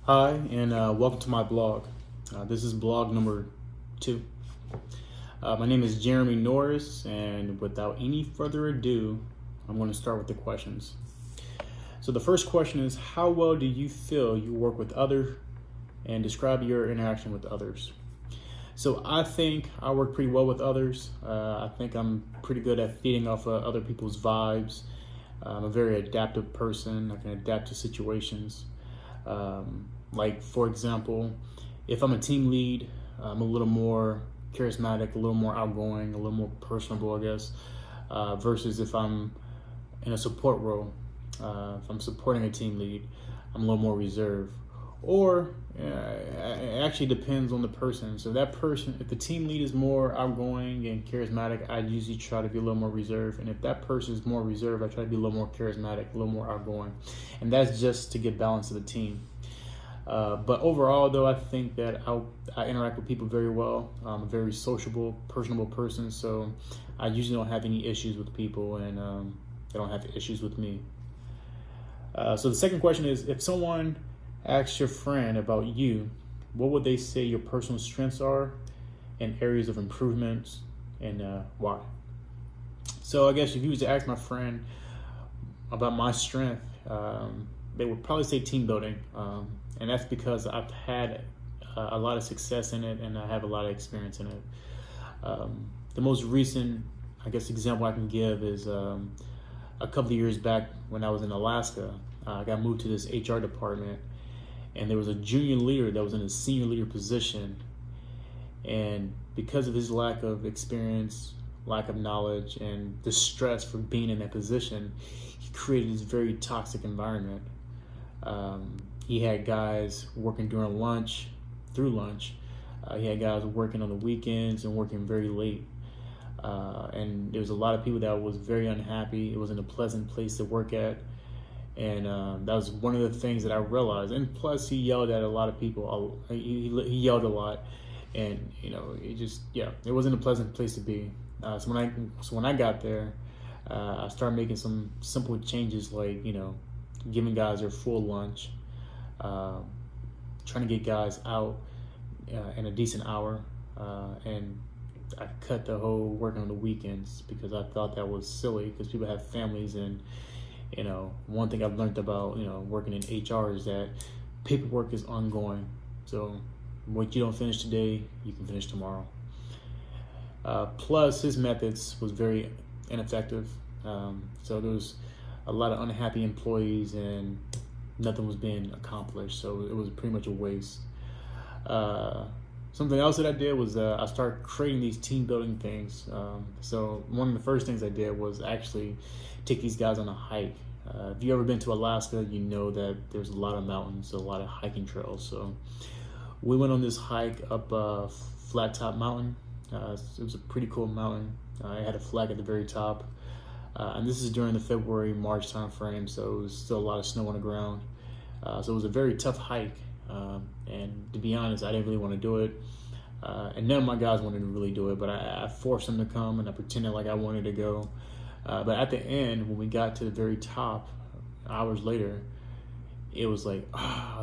Hi, and welcome to my blog. This is blog number 2. My name is Jeremy Norris, and without any further ado, I'm going to start with the questions. So the first question is, how well do you feel you work with others, and describe your interaction with others? So I think I work pretty well with others. I think I'm pretty good at feeding off other people's vibes. I'm a very adaptive person. I can adapt to situations. Like, for example, if I'm a team lead, I'm a little more charismatic, a little more outgoing, a little more personable, I guess, versus if I'm in a support role. If I'm supporting a team lead, I'm a little more reserved. Or it actually depends on the person. So that person, if the team lead is more outgoing and charismatic, I usually try to be a little more reserved. And if that person is more reserved, I try to be a little more charismatic, a little more outgoing. And that's just to get balance to the team. But overall, though, I think that I interact with people very well. I'm a very sociable, personable person, so I usually don't have any issues with people, and they don't have issues with me. So the second question is, if someone asks your friend about you, what would they say your personal strengths are and areas of improvements, and why? So I guess if you was to ask my friend about my strength, they would probably say team building. And that's because I've had a lot of success in it, and I have a lot of experience in it. The most recent, I guess, example I can give is a couple of years back when I was in Alaska. I got moved to this HR department, and there was a junior leader that was in a senior leader position. And because of his lack of experience, lack of knowledge, and the stress from being in that position, he created this very toxic environment. He had guys working during lunch, through lunch. He had guys working on the weekends and working very late. And there was a lot of people that was very unhappy. It wasn't a pleasant place to work at. And that was one of the things that I realized. And plus, he yelled at a lot of people. He yelled a lot. And, it wasn't a pleasant place to be. So when I got there, I started making some simple changes, like, giving guys their full lunch, trying to get guys out in a decent hour, and I cut the whole working on the weekends because I thought that was silly, because people have families. And one thing I've learned about working in HR is that paperwork is ongoing. So what you don't finish today, you can finish tomorrow. Plus, his methods was very ineffective. So there was a lot of unhappy employees, and nothing was being accomplished. So it was pretty much a waste. Something else that I did was I started creating these team building things. So one of the first things I did was actually take these guys on a hike. If you've ever been to Alaska, you know that there's a lot of mountains, a lot of hiking trails. So we went on this hike up Flat Top Mountain. It was a pretty cool mountain. It had a flag at the very top. And this is during the February, March time frame, so it was still a lot of snow on the ground. So it was a very tough hike. And to be honest, I didn't really want to do it. And none of my guys wanted to really do it, but I forced them to come, and I pretended like I wanted to go. But at the end, when we got to the very top, hours later, it was like,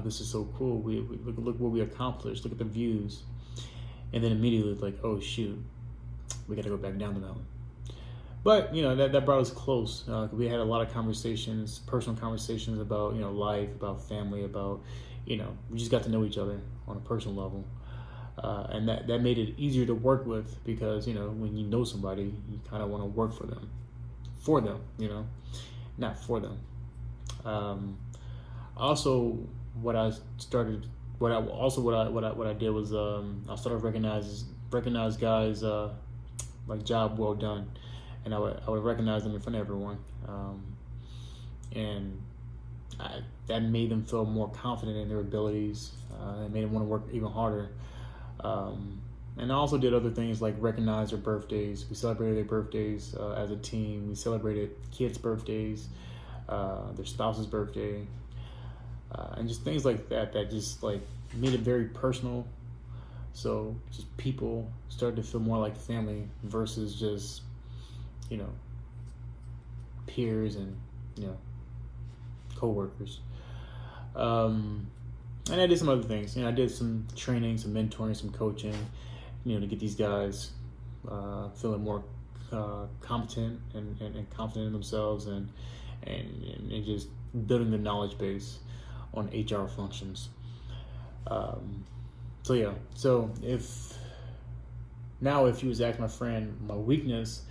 this is so cool. We look what we accomplished. Look at the views. And then immediately, like, oh, shoot, we got to go back down the mountain. But, that brought us close. We had a lot of conversations, personal conversations about, life, about family, about, we just got to know each other on a personal level. And that made it easier to work with, because, when you know somebody, you kind of want to work for them, not for them. Also, what I did was I started recognize guys like job well done. And I would recognize them in front of everyone, and that made them feel more confident in their abilities. It made them want to work even harder. And I also did other things like recognize their birthdays. We celebrated their birthdays as a team. We celebrated kids' birthdays, their spouse's birthday, and just things like that. That just like made it very personal. So just people started to feel more like family versus just peers and co-workers. And I did some other things. I did some training, some mentoring, some coaching, to get these guys feeling more competent and confident in themselves, and just building the knowledge base on HR functions. So if you was to ask my friend my weakness,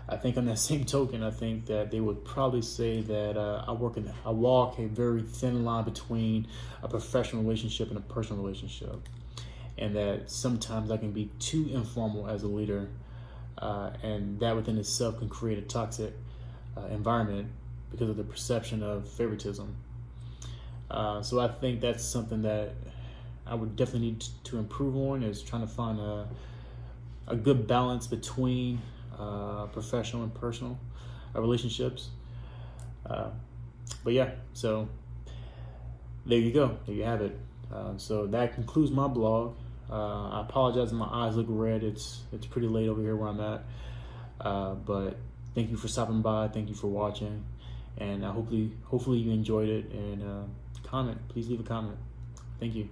I think on that same token, I think that they would probably say that I walk a very thin line between a professional relationship and a personal relationship, and that sometimes I can be too informal as a leader, and that within itself can create a toxic environment because of the perception of favoritism. So I think that's something that I would definitely need to improve on, is trying to find a good balance between professional and personal relationships. But yeah, so there you go. There you have it. So that concludes my blog. I apologize if my eyes look red. It's pretty late over here where I'm at. But thank you for stopping by. Thank you for watching. And hopefully you enjoyed it. And comment. Please leave a comment. Thank you.